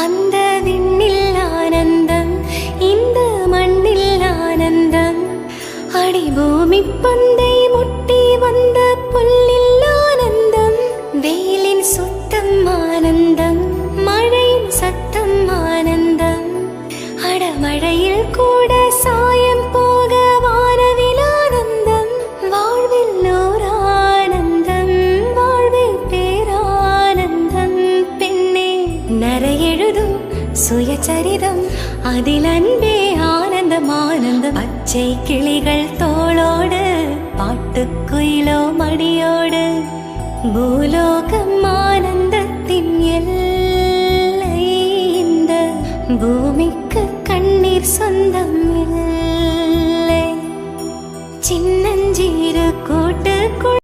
அந்த விண்ணில் ஆனந்தம், இந்த மண்ணில் ஆனந்தம். அடி பூமி பந்தை முட்டி வந்த புல்லில் ஆனந்தம். வெயிலின் சுத்தம் ஆனந்தம், மழையின் சத்தம் ஆனந்தம். அடமழையில் கூட சாயம் போக வானவில் ஆனந்தம். வாழ்வில் ஓர் ஆனந்தம், வாழ்வில் பேரானந்தம். பெண்ணே நரையெழுதும் சுயசரிதம், அதில் அன்பே ஆனந்தம் ஆனந்தம். பச்சை கிளிகள் தோளோடு, பாட்டுக்குயிலோ மடியோடு. பூலோகம் ஆனந்தத்தின் எல்லை, இந்த பூமிக்கு கண்ணீர் சொந்தம் இல்லை. சின்ன